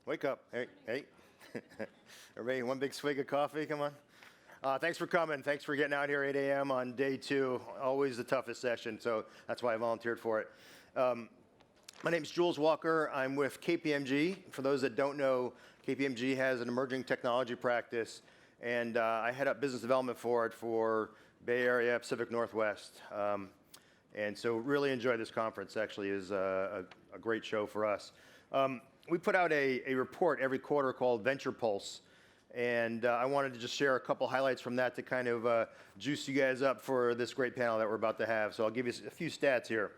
Wake up. Hey, hey. Everybody, one big swig of coffee, come on. Thanks for coming. Thanks for getting out here 8 a.m. on day 2. Always the toughest session, so that's why I volunteered for it. My name's Jules Walker. I'm with KPMG. For those that don't know, KPMG has an emerging technology practice, and I head up business development for it for Bay Area, Pacific Northwest. And so really enjoy this conference. Actually is a great show for us. We put out a report every quarter called Venture Pulse, and I wanted to just share a couple highlights from that to kind of juice you guys up for this great panel that we're about to have. So I'll give you a few stats here.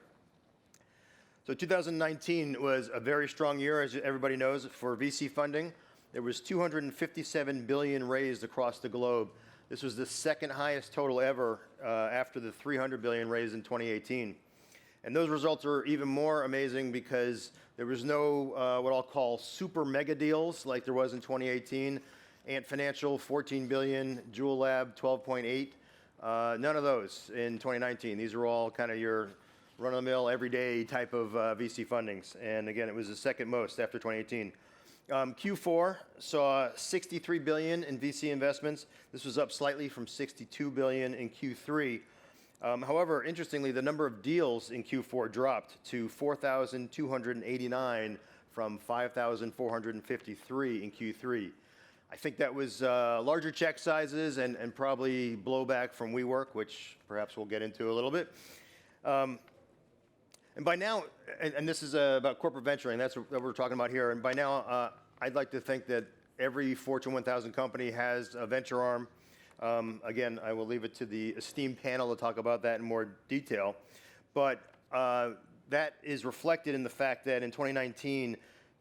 So 2019 was a very strong year, as everybody knows, for VC funding. There was $257 billion raised across the globe. This was the second highest total ever after the $300 billion raised in 2018. And those results are even more amazing because there was no what I'll call super mega deals like there was in 2018. Ant Financial, $14 billion, Jewel Lab, $12.8. None of those in 2019. These are all kind of your run-of-the-mill, everyday type of VC fundings. And again, it was the second most after 2018. Q4 saw $63 billion in VC investments. This was up slightly from $62 billion in Q3. However, interestingly, the number of deals in Q4 dropped to 4,289 from 5,453 in Q3. I think that was larger check sizes and probably blowback from WeWork, which perhaps we'll get into a little bit. And by now, and this is about corporate venturing, that's what we're talking about here, and by now, I'd like to think that every Fortune 1000 company has a venture arm. Again, I will leave it to the esteemed panel to talk about that in more detail. But that is reflected in the fact that in 2019,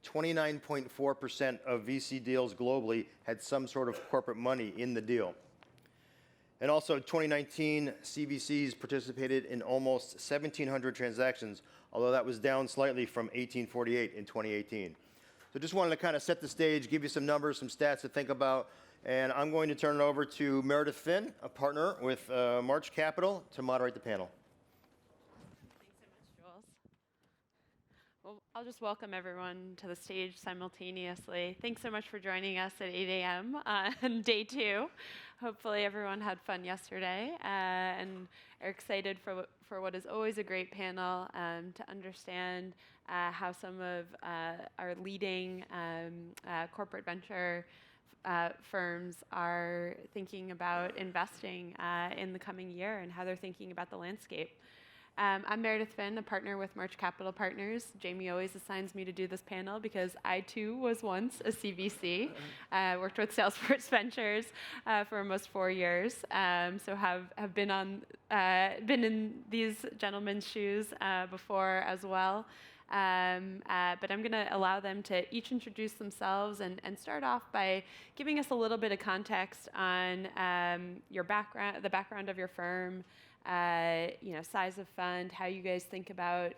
29.4% of VC deals globally had some sort of corporate money in the deal. And also, 2019, CVCs participated in almost 1,700 transactions, although that was down slightly from 1,848 in 2018. So just wanted to kind of set the stage, give you some numbers, some stats to think about. And I'm going to turn it over to Meredith Finn, a partner with March Capital, to moderate the panel. Thanks so much, Jules. Well, I'll just welcome everyone to the stage simultaneously. Thanks so much for joining us at 8 a.m. On day 2. Hopefully everyone had fun yesterday and are excited for what is always a great panel to understand how some of our leading corporate venture firms are thinking about investing in the coming year and how they're thinking about the landscape. I'm Meredith Finn, a partner with March Capital Partners. Jamie always assigns me to do this panel because I too was once a CVC. Worked with Salesforce Ventures for almost 4 years, so have been in these gentlemen's shoes before as well. But I'm going to allow them to each introduce themselves and start off by giving us a little bit of context on your background, the background of your firm, size of fund, how you guys think about,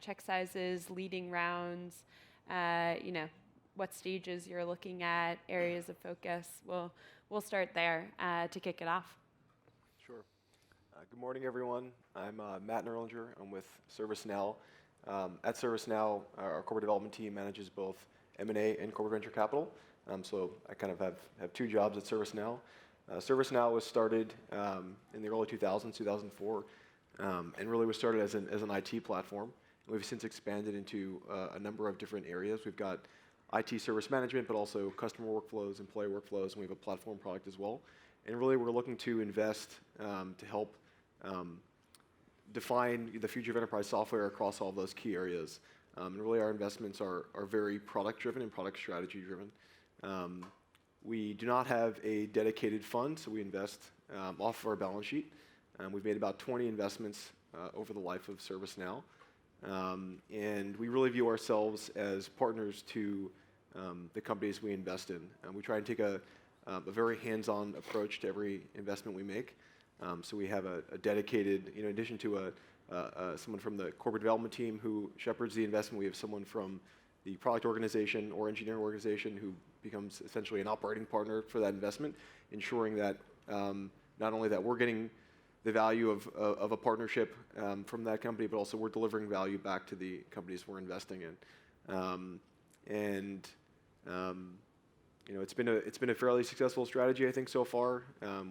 check sizes, leading rounds, what stages you're looking at, areas of focus. We'll start there to kick it off. Sure. Good morning, everyone. I'm Matt Nerlinger. I'm with ServiceNow. At ServiceNow, our corporate development team manages both M&A and corporate venture capital. So I kind of have 2 jobs at ServiceNow. ServiceNow was started in the early 2000s, 2004, and really was started as an IT platform. We've since expanded into a number of different areas. We've got IT service management, but also customer workflows, employee workflows, and we have a platform product as well. And really, we're looking to invest to help define the future of enterprise software across all those key areas. And really, our investments are very product-driven and product strategy-driven. We do not have a dedicated fund, so we invest off of our balance sheet. We've made about 20 investments over the life of ServiceNow. And we really view ourselves as partners to the companies we invest in. We try and take a very hands-on approach to every investment we make. So we have a dedicated, in addition to someone from the corporate development team who shepherds the investment, we have someone from the product organization or engineering organization who becomes essentially an operating partner for that investment, ensuring that not only that we're getting the value of a partnership from that company, but also we're delivering value back to the companies we're investing in. and it's been a fairly successful strategy, I think, so far.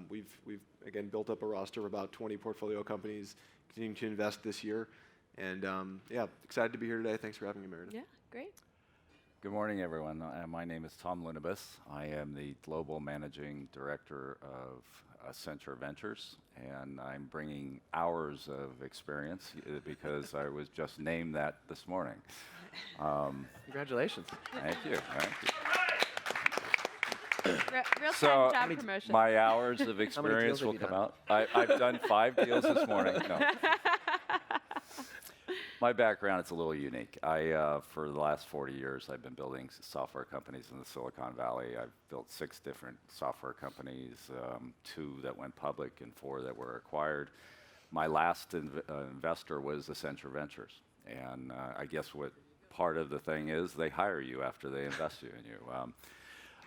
We've again built up a roster of about 20 portfolio companies, continuing to invest this year, and excited to be here today. Thanks for having me, Meredith. Yeah, great. Good morning, everyone. My name is Tom Lounibos. I am the Global Managing Director of Accenture Ventures, and I'm bringing hours of experience because I was just named that this morning. Congratulations. Thank you. Thank you. Real-time So, job promotion. my hours of experience deals have will you come done? out. I've done 5 deals this morning. No. My background is a little unique. For the last 40 years, I've been building software companies in the Silicon Valley. I've built 6 different software companies, 2 that went public and 4 that were acquired. My last investor was Accenture Ventures. And I guess what part of the thing is, they hire you after they invest in you.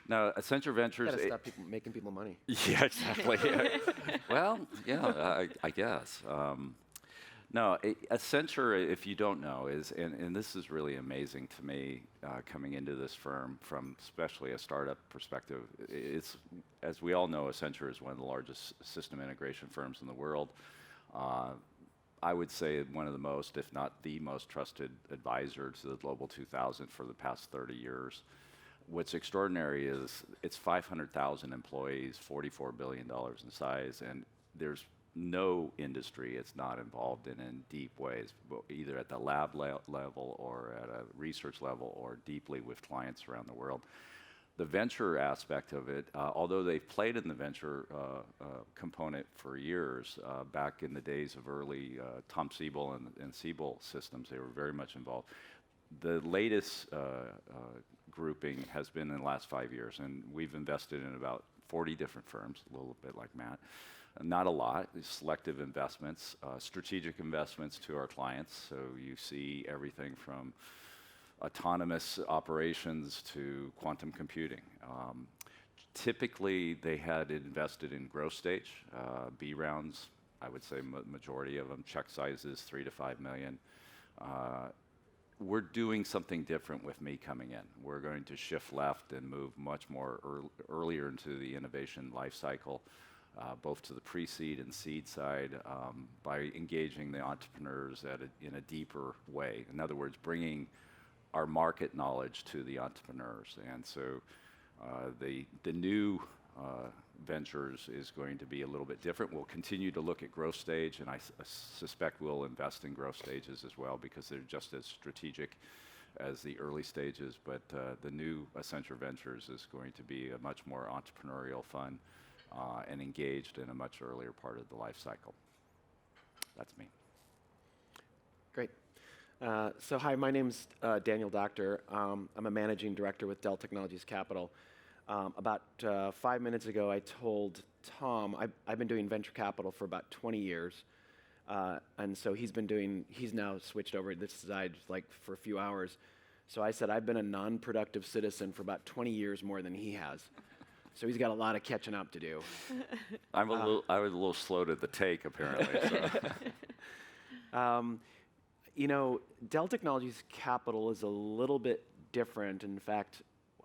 Now, Accenture Ventures... Gotta stop making people money. Yeah, exactly. Well, yeah, I guess. No, Accenture, if you don't know, and this is really amazing to me coming into this firm from especially a startup perspective. It's, as we all know, Accenture is one of the largest system integration firms in the world. I would say one of the most, if not the most trusted advisor to the Global 2000 for the past 30 years. What's extraordinary is it's 500,000 employees, $44 billion in size, and there's no industry it's not involved in deep ways, either at the lab level or at a research level or deeply with clients around the world. The venture aspect of it, although they've played in the venture component for years, back in the days of early Tom Siebel and Siebel systems, they were very much involved. The latest grouping has been in the last 5 years, and we've invested in about 40 different firms, a little bit like Matt. Not a lot, selective investments, strategic investments to our clients. So you see everything from autonomous operations to quantum computing. Typically, they had invested in growth stage, B rounds. I would say majority of them, check sizes, 3 to 5 million. We're doing something different with me coming in. We're going to shift left and move much more earlier into the innovation life cycle, both to the pre-seed and seed side, by engaging the entrepreneurs in a deeper way. In other words, bringing our market knowledge to the entrepreneurs. And so the new ventures is going to be a little bit different. We'll continue to look at growth stage, and I suspect we'll invest in growth stages as well because they're just as strategic as the early stages. But the new Accenture Ventures is going to be a much more entrepreneurial fund and engaged in a much earlier part of the life cycle. That's me. Great. So hi, my name's Daniel Docter. I'm a managing director with Dell Technologies Capital. About 5 minutes ago, I told Tom I've been doing venture capital for about 20 years, and so he's now switched over to this side like for a few hours. So I said I've been a non-productive citizen for about 20 years more than he has. So he's got a lot of catching up to do. I was a little slow to the take, apparently. So. Dell Technologies Capital is a little bit different. In fact,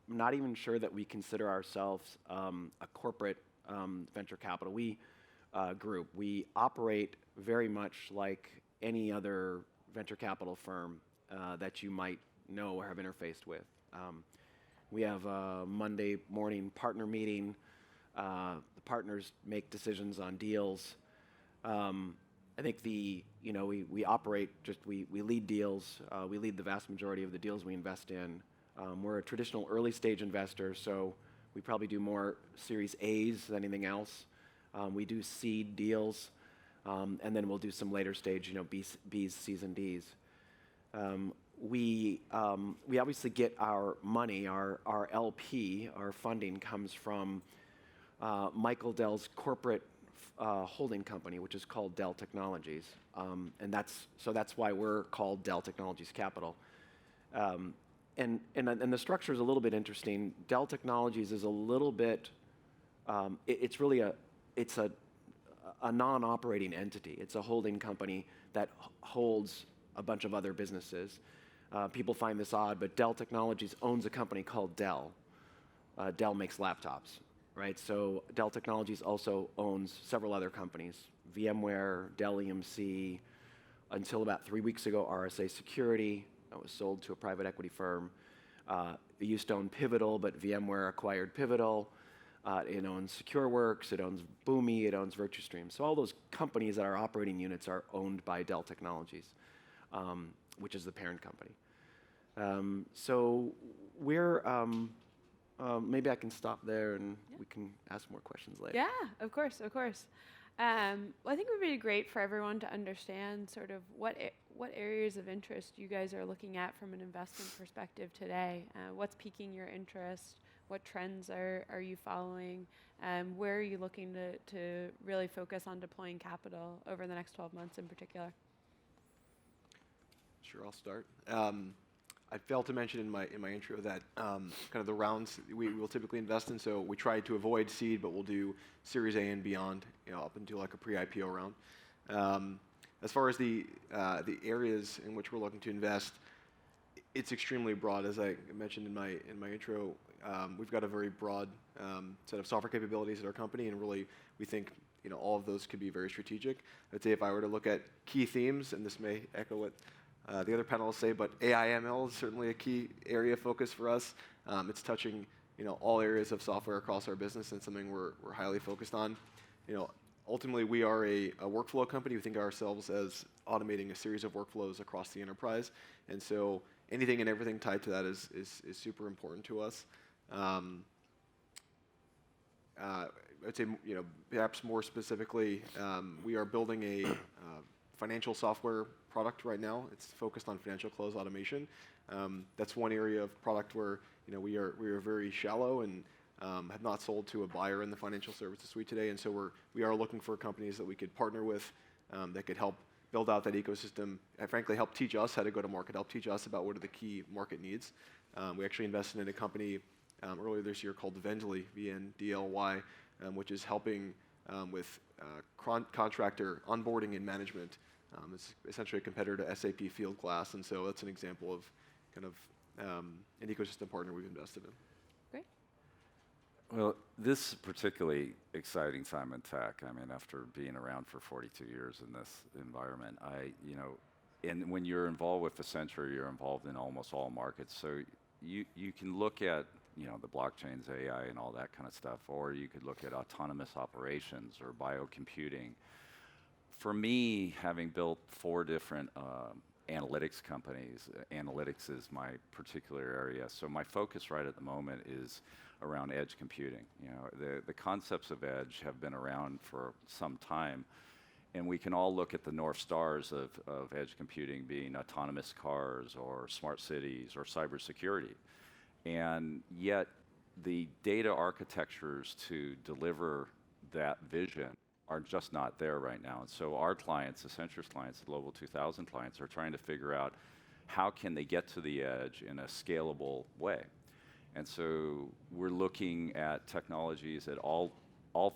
I'm not even sure that we consider ourselves a corporate venture capital group. We operate very much like any other venture capital firm that you might know or have interfaced with. We have a Monday morning partner meeting. The partners make decisions on deals. I think we operate we lead deals. We lead the vast majority of the deals we invest in. We're a traditional early stage investor, so we probably do more Series A's than anything else. We do seed deals, and then we'll do some later stage, B's, C's, and D's. We obviously get our money, our LP, our funding comes from Michael Dell's corporate holding company, which is called Dell Technologies, and that's why we're called Dell Technologies Capital. And the structure is a little bit interesting. Dell Technologies is a little bit, it's really a non-operating entity. It's a holding company that holds a bunch of other businesses. People find this odd, but Dell Technologies owns a company called Dell. Dell makes laptops, right? So Dell Technologies also owns several other companies, VMware, Dell EMC, until about 3 weeks ago, RSA Security, that was sold to a private equity firm. It used to own Pivotal, but VMware acquired Pivotal. It owns SecureWorks, it owns Boomi, it owns VirtuStream. So all those companies that are operating units are owned by Dell Technologies, which is the parent company. So we're, maybe I can stop there and we can ask more questions later. Yeah, of course, of course. Well, I think it would be great for everyone to understand sort of what areas of interest you guys are looking at from an investment perspective today. What's piquing your interest? What trends are you following? Where are you looking to really focus on deploying capital over the next 12 months in particular? Sure, I'll start. I failed to mention in my intro that kind of the rounds we will typically invest in. So we try to avoid seed, but we'll do Series A and beyond, up into like a pre-IPO round. As far as the areas in which we're looking to invest, it's extremely broad. As I mentioned in my intro, we've got a very broad set of software capabilities at our company, and really we think all of those could be very strategic. I'd say if I were to look at key themes, and this may echo what the other panelists say, but AI/ML is certainly a key area of focus for us. It's touching all areas of software across our business, and something we're highly focused on. Ultimately, we are a workflow company. We think of ourselves as automating a series of workflows across the enterprise, and so anything and everything tied to that is super important to us. I'd say perhaps more specifically, we are building a financial software product right now. It's focused on financial close automation. That's one area of product where we are very shallow and have not sold to a buyer in the financial services suite today. And so we are looking for companies that we could partner with that could help build out that ecosystem and frankly help teach us how to go to market, help teach us about what are the key market needs. We actually invested in a company earlier this year called Vendly, VNDLY, which is helping with contractor onboarding and management. It's essentially a competitor to SAP Fieldglass, and so that's an example of kind of an ecosystem partner we've invested in. Great. Well, this is particularly exciting time in tech. I mean, after being around for 42 years in this environment, and when you're involved with Accenture, you're involved in almost all markets. So you can look at the blockchains, AI, and all that kind of stuff, or you could look at autonomous operations or biocomputing. For me, having built 4 different analytics companies, analytics is my particular area. So my focus right at the moment is around edge computing. The concepts of edge have been around for some time, and we can all look at the North Stars of edge computing being autonomous cars or smart cities or cybersecurity. And yet the data architectures to deliver that vision are just not there right now. And so our clients, Accenture's clients, the Global 2000 clients, are trying to figure out how can they get to the edge in a scalable way. And so we're looking at technologies at all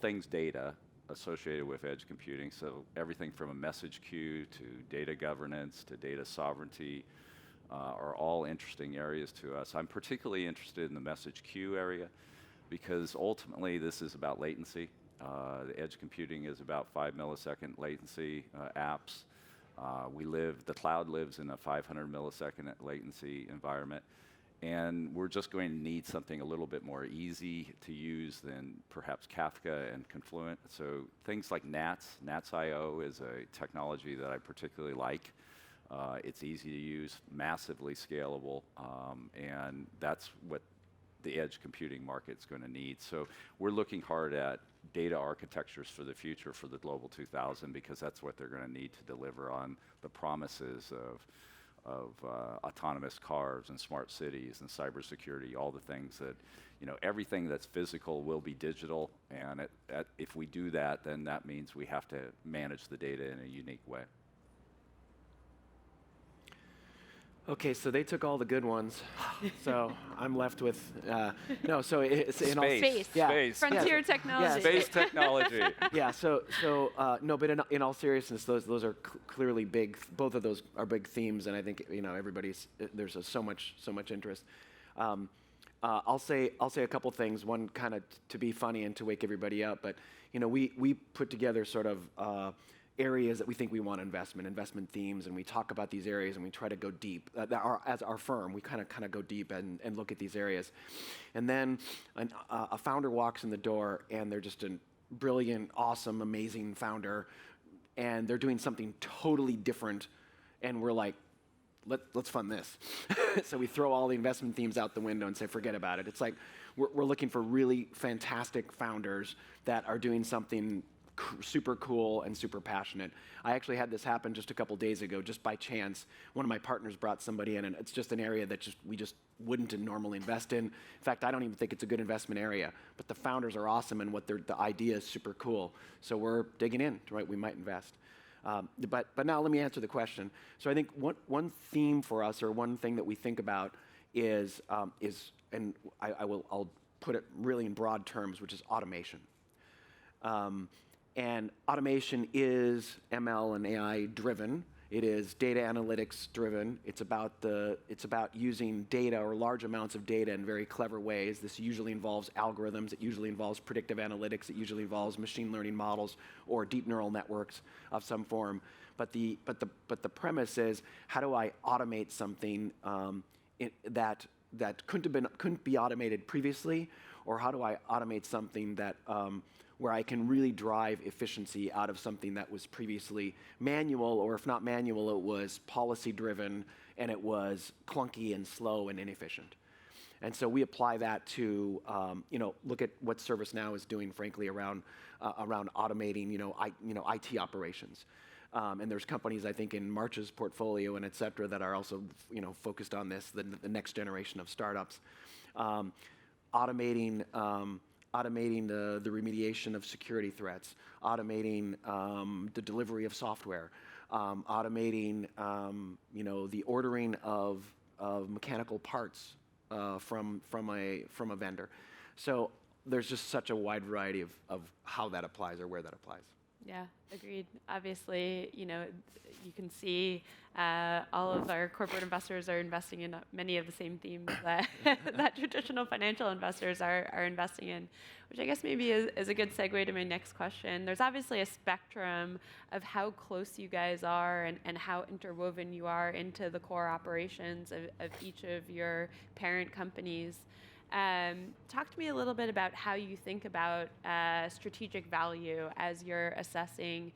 things data associated with edge computing. So everything from a message queue to data governance to data sovereignty are all interesting areas to us. I'm particularly interested in the message queue area because ultimately this is about latency. The edge computing is about 5 millisecond latency apps. The cloud lives in a 500 millisecond latency environment. And we're just going to need something a little bit more easy to use than perhaps Kafka and Confluent. So things like NATS.io is a technology that I particularly like. It's easy to use, massively scalable, and that's what the edge computing market's going to need. So we're looking hard at data architectures for the future for the Global 2000 because that's what they're going to need to deliver on the promises of autonomous cars and smart cities and cybersecurity, all the things that, everything that's physical will be digital. And if we do that, then that means we have to manage the data in a unique way. Okay, so they took all the good ones, so I'm left with no. So it's in all Space. Yeah. Space. Frontier technology. Space technology. Yeah. So no, but in all seriousness, those are clearly big. Both of those are big themes, and I think there's so much interest. I'll say a couple things. One kind of to be funny and to wake everybody up, but we put together sort of areas that we think we want investment themes, and we talk about these areas and we try to go deep. As our firm, we kind of go deep and look at these areas. And then a founder walks in the door and they're just a brilliant, awesome, amazing founder, and they're doing something totally different, and we're like, let's fund this. So we throw all the investment themes out the window and say, forget about it. It's like we're looking for really fantastic founders that are doing something super cool and super passionate. I actually had this happen just a couple days ago, just by chance. One of my partners brought somebody in, and it's just an area that we just wouldn't normally invest in. In fact, I don't even think it's a good investment area, but the founders are awesome, and the idea is super cool. So we're digging in, right? We might invest. But now let me answer the question. So I think one theme for us, or one thing that we think about is and I'll put it really in broad terms, which is automation. And automation is ML and AI driven. It is data analytics driven. It's about using data, or large amounts of data, in very clever ways. This usually involves algorithms. It usually involves predictive analytics. It usually involves machine learning models or deep neural networks of some form. But the premise is, how do I automate something that couldn't be automated previously, or how do I automate something that where I can really drive efficiency out of something that was previously manual, or if not manual, it was policy-driven, and it was clunky and slow and inefficient. And so we apply that to, look at what ServiceNow is doing, frankly, around automating, IT operations. And there's companies, I think, in March's portfolio and et cetera, that are also, focused on this, the next generation of startups. Automating the remediation of security threats, automating the delivery of software, automating the ordering of mechanical parts from a vendor. So there's just such a wide variety of how that applies, or where that applies. Yeah, agreed. Obviously, you can see all of our corporate investors are investing in many of the same themes that traditional financial investors are investing in, which I guess maybe is a good segue to my next question. There's obviously a spectrum of how close you guys are and how interwoven you are into the core operations of each of your parent companies. Talk to me a little bit about how you think about strategic value as you're assessing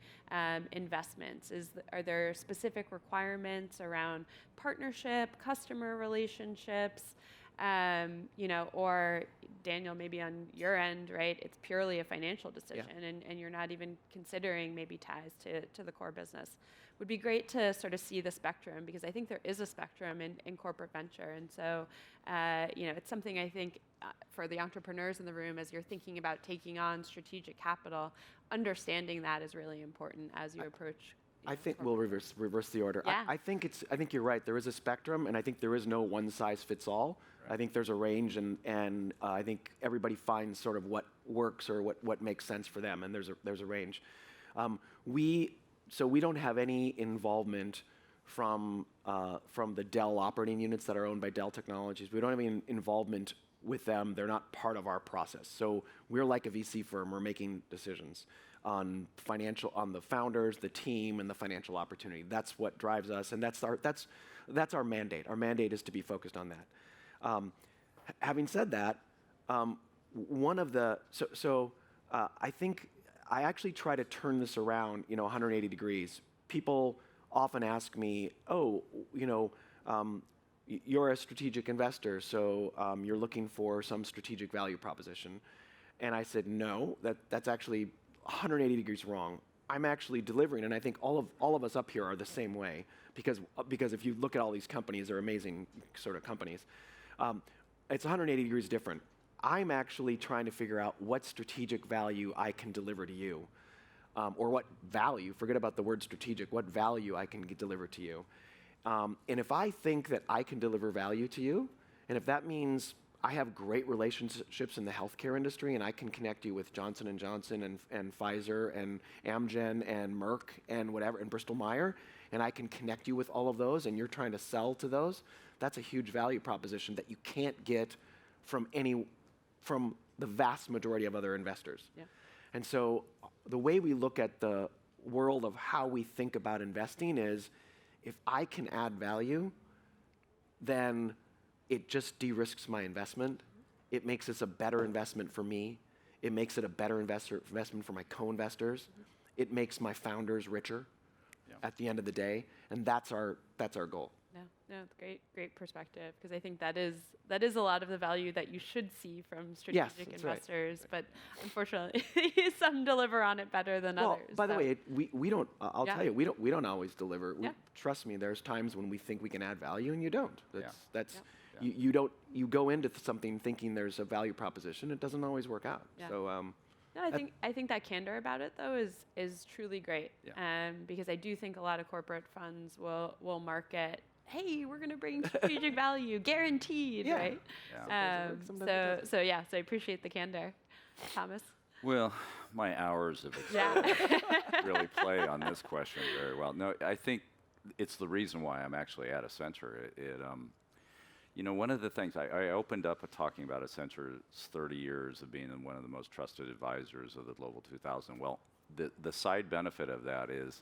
investments. Are there specific requirements around partnership, customer relationships, or Daniel, maybe on your end, right? It's purely a financial decision, and you're not even considering maybe ties to the core business. Would be great to sort of see the spectrum, because I think there is a spectrum in corporate venture, and so it's something I think for the entrepreneurs in the room, as you're thinking about taking on strategic capital, understanding that is really important as you approach. I think we'll reverse the order. Yeah. I think you're right. There is a spectrum, and I think there is no one size fits all. Right. I think there's a range, and I think everybody finds sort of what works or what makes sense for them, and there's a range. So we don't have any involvement from the Dell operating units that are owned by Dell Technologies. We don't have any involvement with them. They're not part of our process. So we're like a VC firm. We're making decisions on the founders, the team, and the financial opportunity. That's what drives us, and that's our mandate. Our mandate is to be focused on that. Having said that, I think I actually try to turn this around, 180 degrees. People often ask me, you're a strategic investor, so you're looking for some strategic value proposition. And I said, no, that's actually 180 degrees wrong. I'm actually delivering, and I think all of us up here are the same way, because if you look at all these companies, they're amazing sort of companies. It's 180 degrees different. I'm actually trying to figure out what strategic value I can deliver to you, or what value, forget about the word strategic, what value I can deliver to you. And if I think that I can deliver value to you, and if that means I have great relationships in the healthcare industry, and I can connect you with Johnson & Johnson and Pfizer and Amgen and Merck and whatever, and Bristol Myers, and I can connect you with all of those, and you're trying to sell to those, that's a huge value proposition that you can't get from the vast majority of other investors. Yeah. And so the way we look at the world of how we think about investing is, if I can add value, then it just de-risks my investment. It makes this a better investment for me. It makes it a better investment for my co-investors. It makes my founders richer at the end of the day, and that's our goal. No, it's great perspective, because I think that is a lot of the value that you should see from strategic that's right. investors, but unfortunately, some deliver on it better than Well, others. by the so- way, we don't. I'll Yeah. tell you, we don't always deliver. Yeah. Trust me, there's times when we think we can add value and you don't. That's Yeah. you go into something thinking there's a value proposition. It doesn't always work out. Yeah. So No, I think that candor about it though is truly great, because I do think a lot of corporate funds will market, hey, we're going to bring strategic value, guaranteed, Yeah. right? Yeah. Sometimes it doesn't. So I appreciate the candor, Thomas. Well, my hours of Yeah. experience really play on this question very well. No, I think it's the reason why I'm actually at Accenture. One of the things I opened up talking about Accenture's 30 years of being one of the most trusted advisors of the Global 2000. Well, the side benefit of that is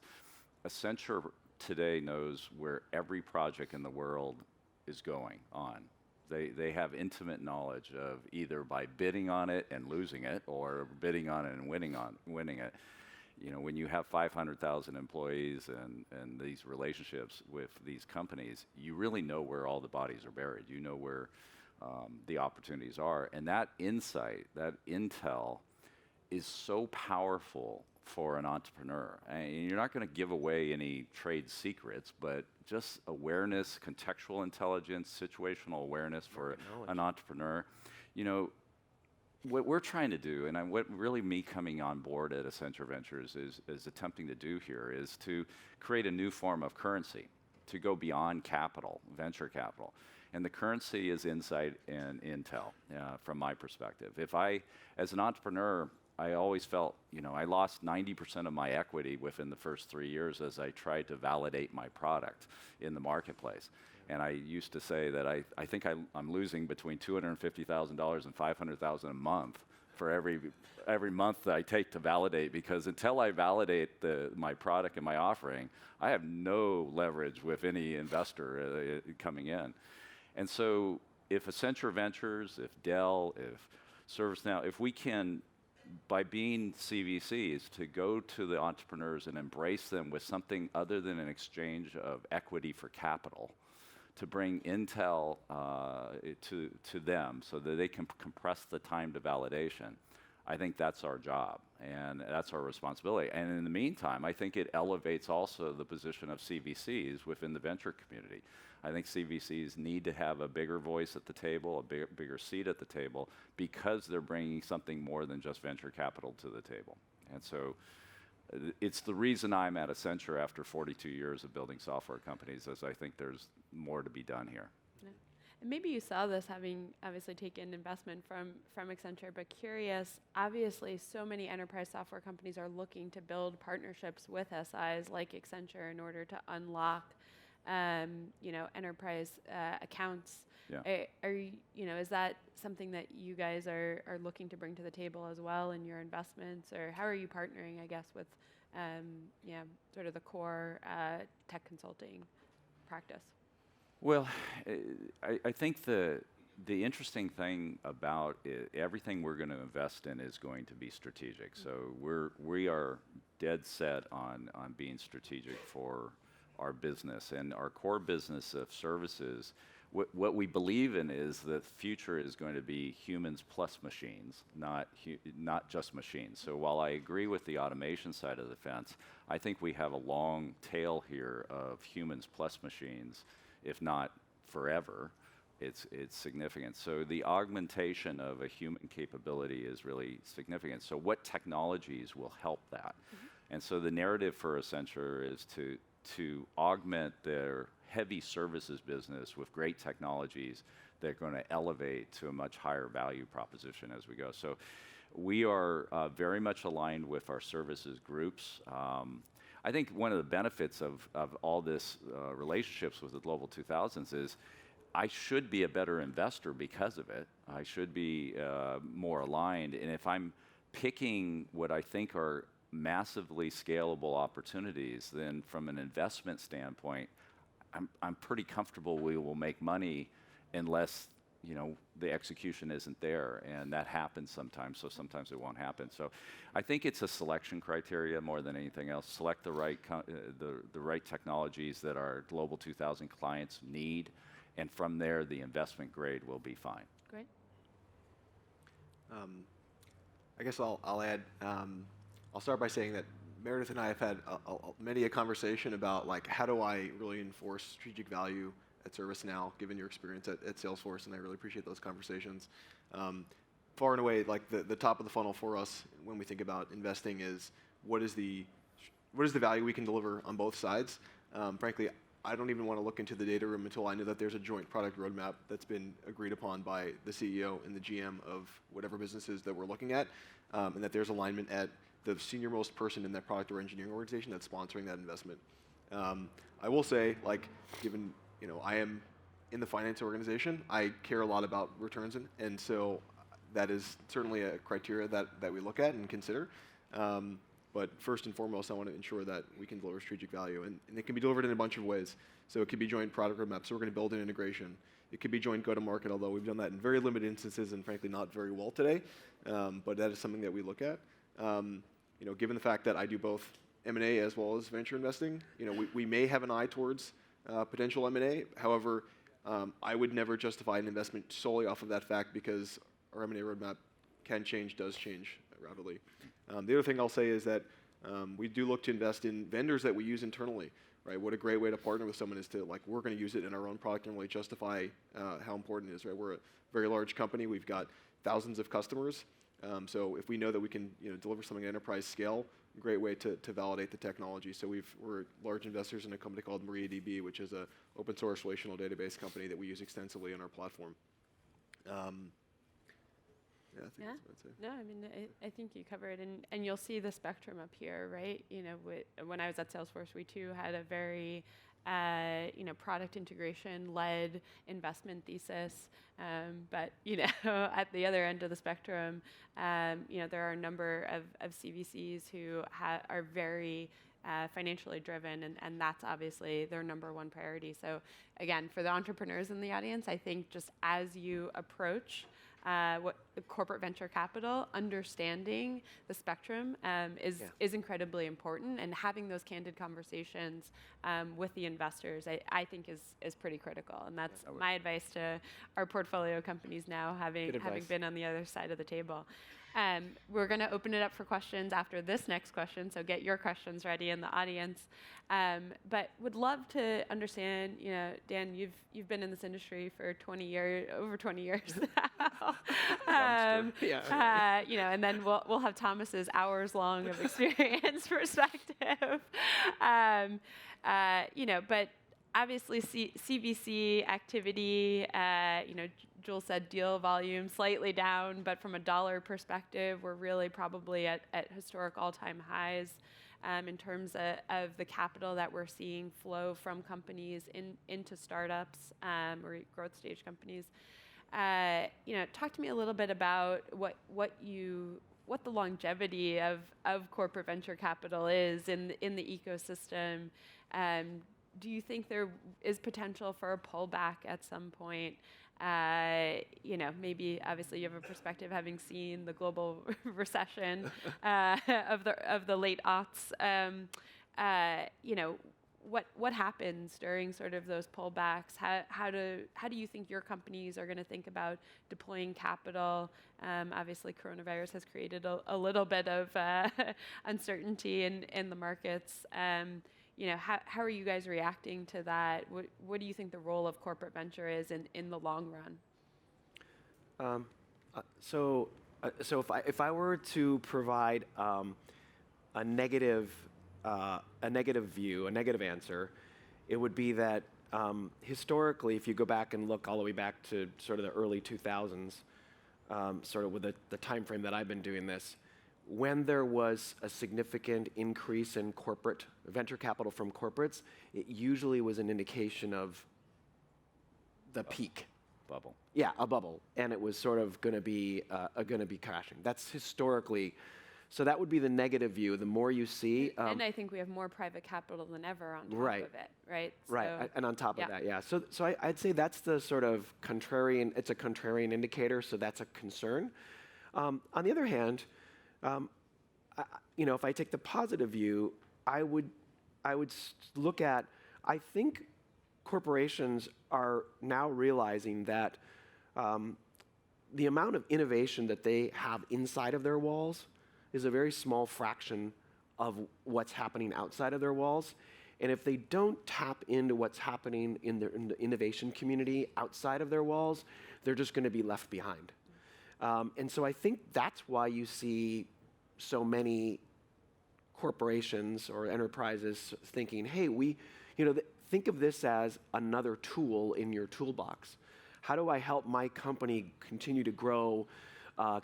Accenture today knows where every project in the world is going on. They have intimate knowledge of either by bidding on it and losing it, or bidding on it and winning it. When you have 500,000 employees and these relationships with these companies, you really know where all the bodies are buried. You know where the opportunities are. And that insight, that intel, is so powerful for an entrepreneur. And you're not going to give away any trade secrets, but just awareness, contextual intelligence, situational awareness for an entrepreneur. What we're trying to do, and what really me coming on board at Accenture Ventures is attempting to do here, is to create a new form of currency, to go beyond capital, venture capital. And the currency is insight and intel, from my perspective. If I, as an entrepreneur, I always felt, I lost 90% of my equity within the first 3 years as I tried to validate my product in the marketplace. And I used to say that I think I'm losing between $250,000 and $500,000 a month for every month that I take to validate, because until I validate my product and my offering, I have no leverage with any investor coming in. And so if Accenture Ventures, if Dell, if ServiceNow, if we can, by being CVCs, to go to the entrepreneurs and embrace them with something other than an exchange of equity for capital, to bring intel to them so that they can compress the time to validation, I think that's our job and that's our responsibility. And in the meantime, I think it elevates also the position of CVCs within the venture community. I think CVCs need to have a bigger voice at the table, a bigger seat at the table, because they're bringing something more than just venture capital to the table. And so it's the reason I'm at Accenture after 42 years of building software companies, as I think there's more to be done here. Yeah. And maybe you saw this, having obviously taken investment from Accenture, but curious, obviously so many enterprise software companies are looking to build partnerships with SIs like Accenture in order to unlock enterprise accounts. Yeah. Is that something that you guys are looking to bring to the table as well in your investments, or how are you partnering, I guess, with sort of the core tech consulting practice? Well, I think the interesting thing about everything we're going to invest in is going to be strategic. So we are dead set on being strategic for our business, and our core business of services. What we believe in is that the future is going to be humans plus machines, not just machines. So while I agree with the automation side of the fence, I think we have a long tail here of humans plus machines, if not forever. It's significant. So the augmentation of a human capability is really significant. So what technologies will help that? Mm-hmm. And so the narrative for Accenture is to augment their heavy services business with great technologies that are going to elevate to a much higher value proposition as we go. So we are very much aligned with our services groups. I think one of the benefits of all this relationships with the Global 2000s is I should be a better investor because of it. I should be more aligned. And if I'm picking what I think are massively scalable opportunities, then from an investment standpoint, I'm pretty comfortable we will make money unless the execution isn't there, and that happens sometimes. So sometimes it won't happen. So I think it's a selection criteria more than anything else. Select the right the right technologies that our Global 2000 clients need, and from there the investment grade will be fine. Great. I guess I'll add. I'll start by saying that Meredith and I have had many a conversation about like how do I really enforce strategic value at ServiceNow, given your experience at Salesforce, and I really appreciate those conversations. Far and away, like the top of the funnel for us when we think about investing is what is the value we can deliver on both sides. Frankly, I don't even want to look into the data room until I know that there's a joint product roadmap that's been agreed upon by the CEO and the GM of whatever businesses that we're looking at, and that there's alignment at the senior-most person in that product or engineering organization that's sponsoring that investment. I will say, like, given I am in the finance organization, I care a lot about returns, and so that is certainly a criteria that we look at and consider. But first and foremost, I want to ensure that we can deliver strategic value, and it can be delivered in a bunch of ways. So it could be joint product roadmaps, so we're going to build an integration. It could be joint go-to-market, although we've done that in very limited instances and frankly not very well today, but that is something that we look at. Given the fact that I do both M&A as well as venture investing, we may have an eye towards potential M&A. However, I would never justify an investment solely off of that fact because our M&A roadmap does change rapidly. The other thing I'll say is that we do look to invest in vendors that we use internally. Right? What a great way to partner with someone is to we're going to use it in our own product and really justify how important it is. Right? We're a very large company. We've got thousands of customers. So if we know that we can deliver something at enterprise scale, great way to validate the technology. So we're large investors in a company called MariaDB, which is an open source relational database company that we use extensively on our platform. Yeah, I think that's what I'd say. No, I mean, I think you covered, and you'll see the spectrum up here, right? When I was at Salesforce, we too had a very, product integration-led investment thesis. But, at the other end of the spectrum, there are a number of CVCs who are very financially driven, and that's obviously their number one priority. So again, for the entrepreneurs in the audience, I think just as you approach what corporate venture capital, understanding the spectrum is incredibly important, and having those candid conversations with the investors, I think is pretty critical. And that's my advice to our portfolio companies now, having been on the other side of the table. We're going to open it up for questions after this next question, so get your questions ready in the audience. But would love to understand, Dan, you've been in this industry for over 20 years now. And then we'll have Thomas's hours long of experience perspective. But obviously CVC activity, Jules said deal volume slightly down, but from a dollar perspective, we're really probably at historic all-time highs in terms of the capital that we're seeing flow from companies into startups or growth stage companies. Talk to me a little bit about what the longevity of corporate venture capital is in the ecosystem. Do you think there is potential for a pullback at some point? Maybe obviously you have a perspective having seen the global recession of the late aughts. What happens during sort of those pullbacks? How do you think your companies are going to think about deploying capital? Obviously, coronavirus has created a little bit of uncertainty in the markets. How are you guys reacting to that? What do you think the role of corporate venture is in the long run? So if I were to provide a negative a negative view, a negative answer, it would be that historically, if you go back and look all the way back to sort of the early 2000s, sort of with the time frame that I've been doing this, when there was a significant increase in corporate venture capital from corporates, it usually was an indication of the peak. Bubble. Yeah, a bubble, and it was sort of going to be crashing. That's historically, so that would be the negative view. The more you see, and I think we have more private capital than ever on top Right. of it, right? right, So, and on top yeah. of that, yeah. So I'd say that's the sort of contrarian. It's a contrarian indicator, so that's a concern. On the other hand, if I take the positive view, I would look at. I think corporations are now realizing that the amount of innovation that they have inside of their walls is a very small fraction of what's happening outside of their walls. And if they don't tap into what's happening in the innovation community outside of their walls, they're just going to be left behind. And so I think that's why you see so many corporations or enterprises thinking, hey, think of this as another tool in your toolbox. How do I help my company continue to grow,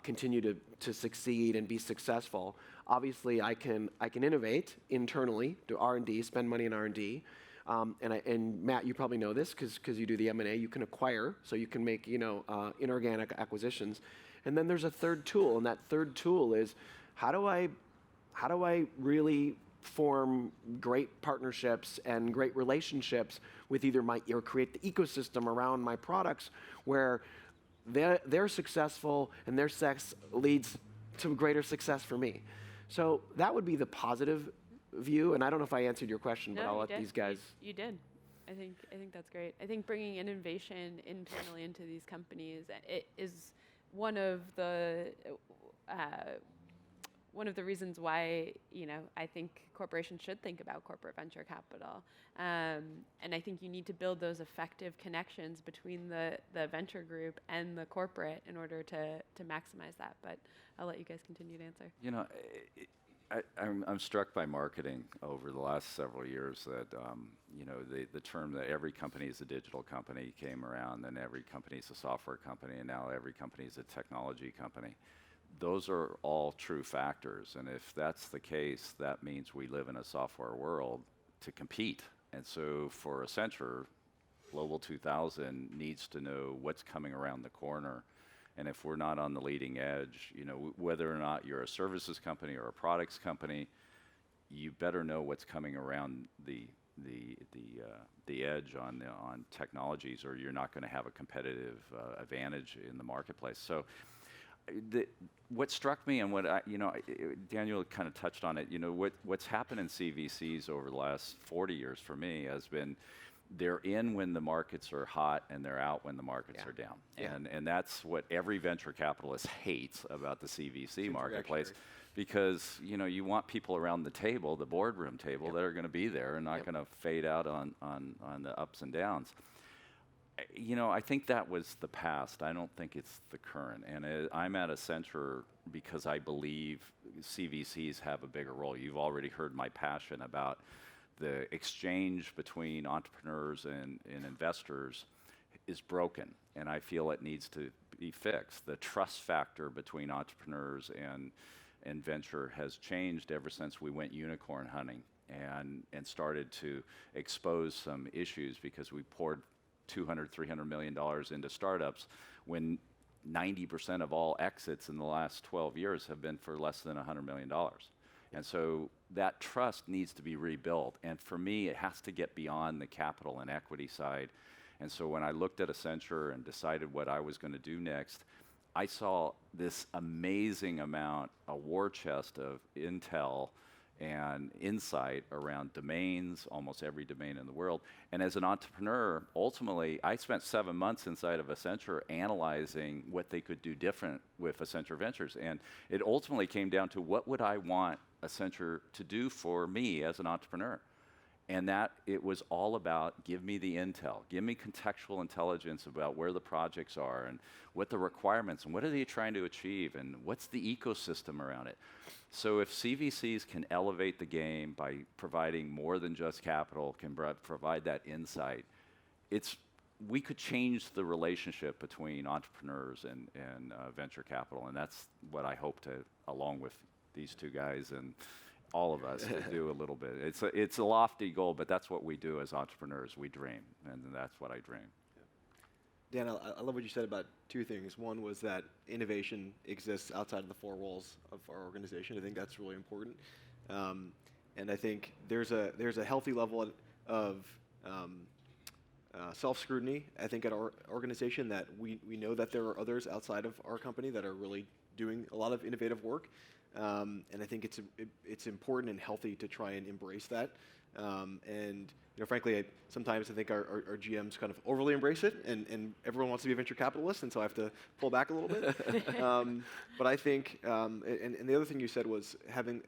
continue to succeed and be successful? Obviously, I can innovate internally, do R&D, spend money in R&D. And Matt, you probably know this because you do the M&A. You can acquire, so you can make inorganic acquisitions. And then there's a third tool, and that third tool is how do I really form great partnerships and great relationships with or create the ecosystem around my products where they're successful and their success leads to greater success for me. So that would be the positive view. And I don't know if I answered your question, but No, I'll you let did. these guys. You did. I think that's great. I think bringing innovation internally into these companies it is one of the reasons why I think corporations should think about corporate venture capital, and I think you need to build those effective connections between the venture group and the corporate in order to maximize that. But I'll let you guys continue to answer. I'm struck by marketing over the last several years that the term that every company is a digital company came around, and every company is a software company, and now every company is a technology company. Those are all true factors, and if that's the case, that means we live in a software world to compete. And so for Accenture, Global 2000 needs to know what's coming around the corner. And if we're not on the leading edge, whether or not you're a services company or a products company, you better know what's coming around the edge on technologies, or you're not going to have a competitive advantage in the marketplace. So what struck me, and what Daniel kind of touched on it, what's happened in CVCs over the last 40 years for me has been they're in when the markets are hot and they're out when the markets are down. Yeah. And that's what every venture capitalist hates about the CVC marketplace, because you want people around the table, the boardroom table, that are going to be there and not going to fade out on the ups and downs. I think that was the past. I don't think it's the current. And I'm at Accenture because I believe CVCs have a bigger role. You've already heard my passion about the exchange between entrepreneurs and investors is broken, and I feel it needs to be fixed. The trust factor between entrepreneurs and venture has changed ever since we went unicorn hunting and started to expose some issues, because we poured $200-300 million into startups when 90% of all exits in the last 12 years have been for less than $100 million. And so that trust needs to be rebuilt. And for me, it has to get beyond the capital and equity side. And so when I looked at Accenture and decided what I was going to do next, I saw this amazing amount, a war chest of intel and insight around domains, almost every domain in the world. And as an entrepreneur, ultimately, I spent 7 months inside of Accenture analyzing what they could do different with Accenture Ventures. And it ultimately came down to, what would I want Accenture to do for me as an entrepreneur? And that it was all about, give me the intel, give me contextual intelligence about where the projects are and what the requirements and what are they trying to achieve and what's the ecosystem around it. So if CVCs can elevate the game by providing more than just capital, can provide that insight, we could change the relationship between entrepreneurs and venture capital, and that's what I hope to, along with these two guys and all of us, to do a little bit. It's a lofty goal, but that's what we do as entrepreneurs. We dream, and that's what I dream. Dan, I love what you said about two things. One was that innovation exists outside of the four walls of our organization. I think that's really important. And I think there's a healthy level of self-scrutiny, I think, at our organization, that we know that there are others outside of our company that are really doing a lot of innovative work. And I think it's important and healthy to try and embrace that. And frankly, sometimes I think our GMs kind of overly embrace it, and everyone wants to be a venture capitalist, and so I have to pull back a little bit. But I think, and the other thing you said was having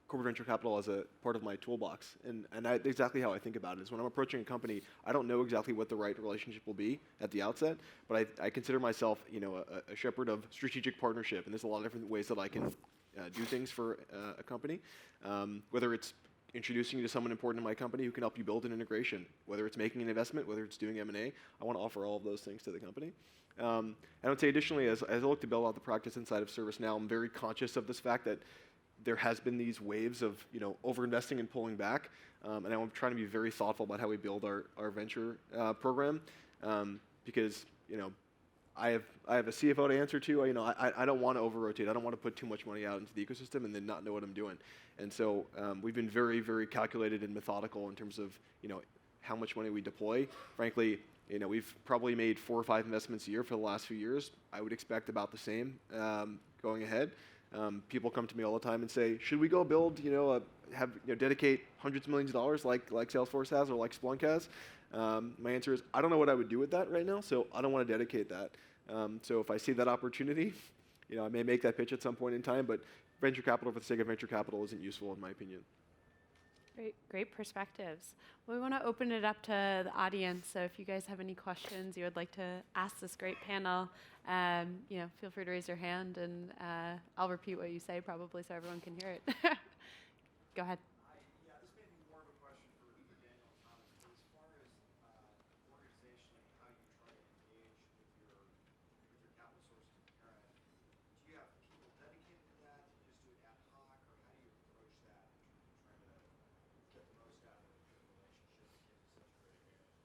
corporate venture capital as a part of my toolbox. And exactly how I think about it is when I'm approaching a company, I don't know exactly what the right relationship will be at the outset, but I consider myself a shepherd of strategic partnership, and there's a lot of different ways that I can do things for a company, whether it's introducing you to someone important in my company who can help you build an integration, whether it's making an investment, whether it's doing M&A. I want to offer all of those things to the company. I would say additionally, as I look to build out the practice inside of ServiceNow, I'm very conscious of this fact that there has been these waves of overinvesting and pulling back, and I'm trying to be very thoughtful about how we build our venture program, because I have a CFO to answer to. I don't want to over-rotate. I don't want to put too much money out into the ecosystem and then not know what I'm doing. And so we've been very, very calculated and methodical in terms of how much money we deploy. Frankly, we've probably made 4 or 5 investments a year for the last few years. I would expect about the same going ahead. People come to me all the time and say, should we go build, dedicate hundreds of millions of dollars like Salesforce has or like Splunk has? My answer is, I don't know what I would do with that right now, so I don't want to dedicate that. So if I see that opportunity, I may make that pitch at some point in time, but venture capital for the sake of venture capital isn't useful in my opinion. Great perspectives. We want to open it up to the audience, so if you guys have any questions you would like to ask this great panel, feel free to raise your hand, and I'll repeat what you say probably so everyone can hear it. Go ahead. Yeah, this may be more of a question for Daniel and Thomas, but as far as organizationally, how you try to engage with your capital sources and parent, do you have people dedicated to that? Do you just do it ad hoc, or how do you approach that in terms of trying to get the most out of the relationship that gives you such great advantage?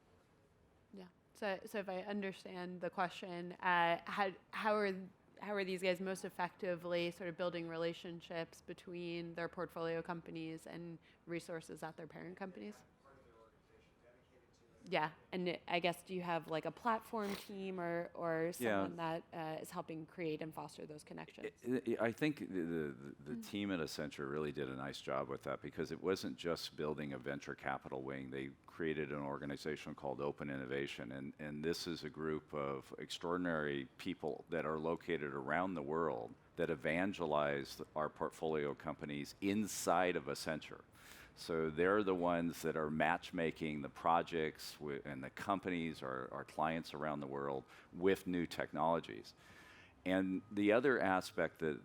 Yeah. So if I understand the question, how are these guys most effectively sort of building relationships between their portfolio companies and resources at their parent companies? Part of their organization dedicated to it. Yeah, and I guess, do you have like a platform team or someone that is helping create and foster those connections? I think the team at Accenture really did a nice job with that, because it wasn't just building a venture capital wing. They created an organization called Open Innovation, and this is a group of extraordinary people that are located around the world that evangelize our portfolio companies inside of Accenture. So they're the ones that are matchmaking the projects and the companies, our clients around the world, with new technologies. And the other aspect that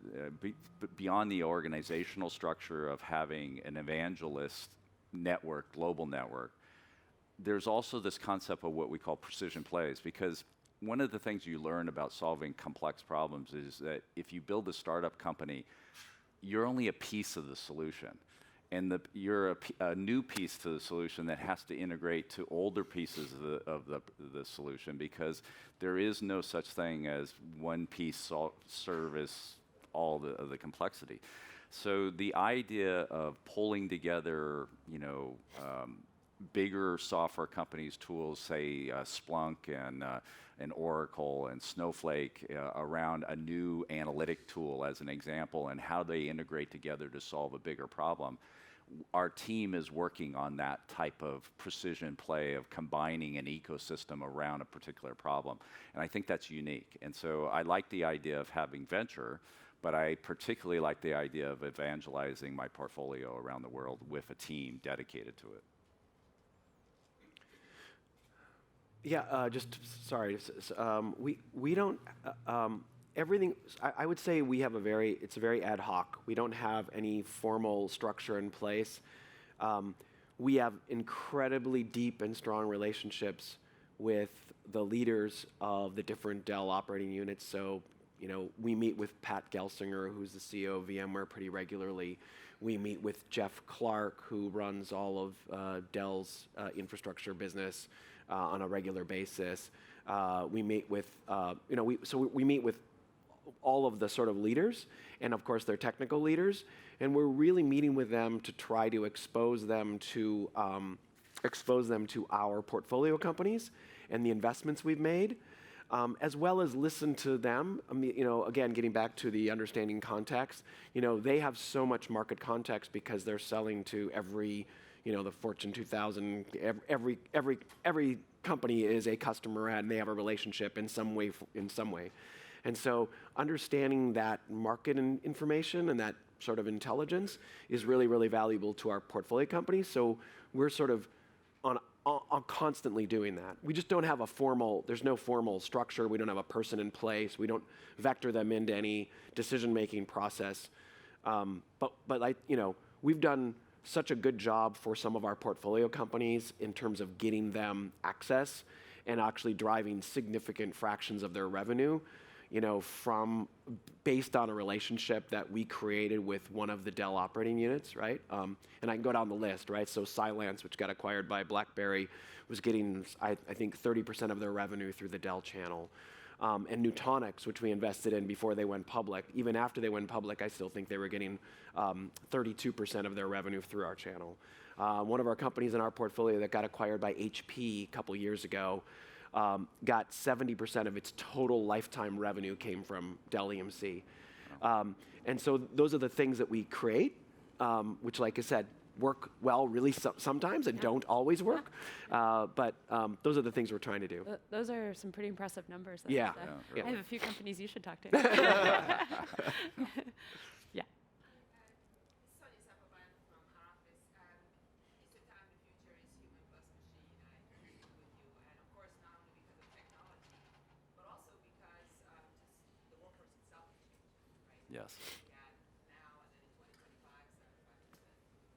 beyond the organizational structure of having an evangelist network, global network, there's also this concept of what we call precision plays, because one of the things you learn about solving complex problems is that if you build a startup company, you're only a piece of the solution. And you're a new piece to the solution that has to integrate to older pieces of the solution, because there is no such thing as one piece service all the complexity. So the idea of pulling together, bigger software companies' tools, say Splunk and Oracle and Snowflake, around a new analytic tool as an example, and how they integrate together to solve a bigger problem. Our team is working on that type of precision play of combining an ecosystem around a particular problem. And I think that's unique. And so I like the idea of having venture, But I particularly like the idea of evangelizing my portfolio around the world with a team dedicated to it. Yeah, sorry. We don't everything. I would say we have it's very ad hoc. We don't have any formal structure in place. We have incredibly deep and strong relationships with the leaders of the different Dell operating units. So, we meet with Pat Gelsinger, who's the CEO of VMware, pretty regularly. We meet with Jeff Clark, who runs all of Dell's infrastructure business on a regular basis. We meet with, we meet with all of the sort of leaders, and of course their technical leaders, and we're really meeting with them to try to expose them to our portfolio companies and the investments we've made, as well as listen to them. Again, getting back to the understanding context, they have so much market context because they're selling to every, the Fortune 2000, every company is a customer and they have a relationship in some way. And so understanding that market information and that sort of intelligence is really, really valuable to our portfolio companies. So we're sort of on constantly doing that. We just don't have there's no formal structure. We don't have a person in place. We don't vector them into any decision-making process. But we've done such a good job for some of our portfolio companies in terms of getting them access and actually driving significant fractions of their revenue, based on a relationship that we created with one of the Dell operating units, right? And I can go down the list, right? So Cylance, which got acquired by BlackBerry, was getting, I think, 30% of their revenue through the Dell channel. And Nutanix, which we invested in before they went public. Even after they went public, I still think they were getting 32% of their revenue through our channel. One of our companies in our portfolio that got acquired by HP a couple years ago got 70% of its total lifetime revenue came from Dell EMC. And so those are the things that we create, which, like I said, work well really sometimes and don't always work. But those are the things we're trying to do. Those are some pretty impressive numbers. Yeah. I have a few companies you should talk to. Yeah. Yes.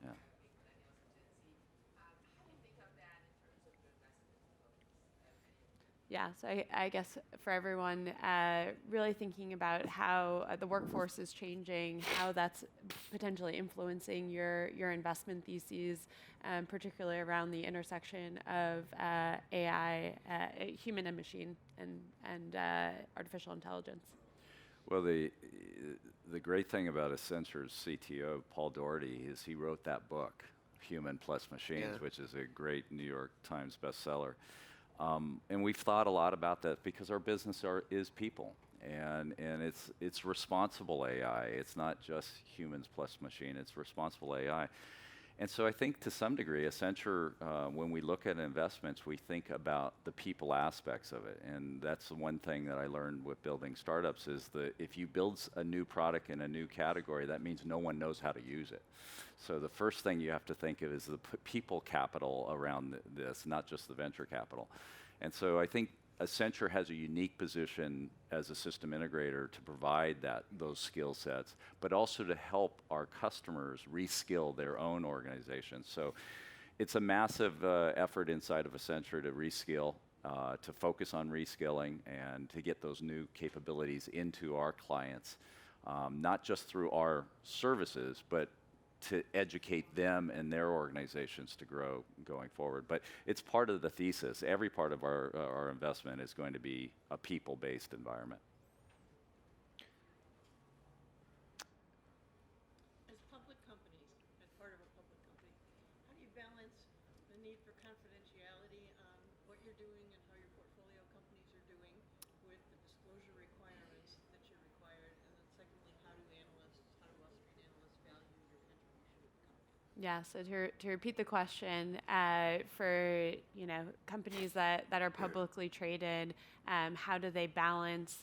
Yeah. Yeah, so I guess for everyone, really thinking about how the workforce is changing, how that's potentially influencing your investment theses, particularly around the intersection of AI, human and machine, and artificial intelligence. Well, the great thing about Accenture's CTO, Paul Doherty, is he wrote that book, Human Plus Machines, which is a great New York Times bestseller. And we've thought a lot about that because our business is people, and it's responsible AI. It's not just humans plus machine, it's responsible AI. And so I think to some degree, Accenture, when we look at investments, we think about the people aspects of it. And that's the one thing that I learned with building startups is that if you build a new product in a new category, that means no one knows how to use it. So the first thing you have to think of is the people capital around this, not just the venture capital. And so I think Accenture has a unique position as a system integrator to provide those skill sets, but also to help our customers reskill their own organizations. So it's a massive effort inside of Accenture to reskill, to focus on reskilling, and to get those new capabilities into our clients, not just through our services, but to educate them and their organizations to grow going forward. But it's part of the thesis. Every part of our investment is going to be a people-based environment. As public companies, as part of a public company, how do you balance the need for confidentiality on what you're doing and how your portfolio companies are doing with the disclosure requirements that you're required? And then secondly, how do Wall Street analysts value your contribution to the company? Yeah, so to repeat the question, for companies that are publicly traded, how do they balance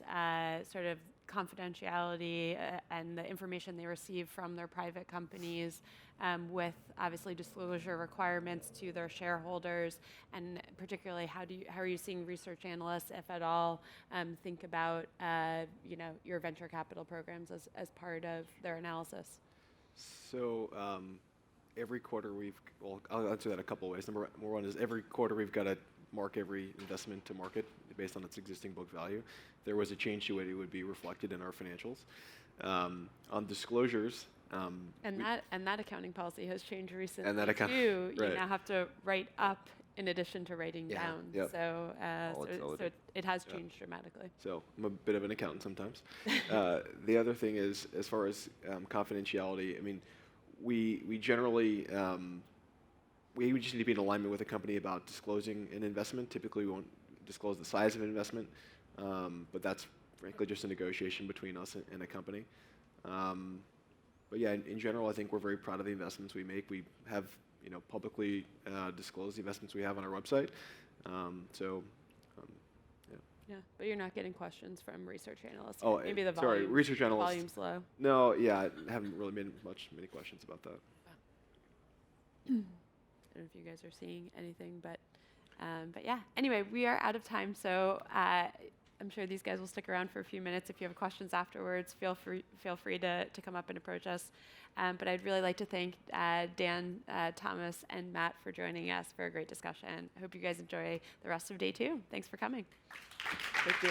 sort of confidentiality and the information they receive from their private companies with obviously disclosure requirements to their shareholders, and particularly how are you seeing research analysts, if at all, think about your venture capital programs as part of their analysis? So every quarter I'll answer that a couple ways. Number one is every quarter we've got to mark every investment to market based on its existing book value. If there was a change to it, it would be reflected in our financials. On disclosures. That accounting policy has changed recently And that too. right. You now have to write up in addition to writing down. Yep. So, Volatility. so it has changed dramatically. So I'm a bit of an accountant sometimes. The other thing is, as far as confidentiality, I mean, we generally we just need to be in alignment with a company about disclosing an investment. Typically, we won't disclose the size of an investment, but that's frankly just a negotiation between us and a company. But yeah, in general, I think we're very proud of the investments we make. We have publicly disclosed the investments we have on our website. Yeah, but you're not getting questions from research analysts. Oh, Maybe the sorry, volume, research analysts. volume's low. No, yeah, I haven't really made many questions about that. I don't know if you guys are seeing anything, but yeah. Anyway, we are out of time, so I'm sure these guys will stick around for a few minutes. If you have questions afterwards, feel free to come up and approach us. But I'd really like to thank Dan, Thomas, and Matt for joining us for a great discussion. I hope you guys enjoy the rest of day 2. Thanks for coming. Thank you.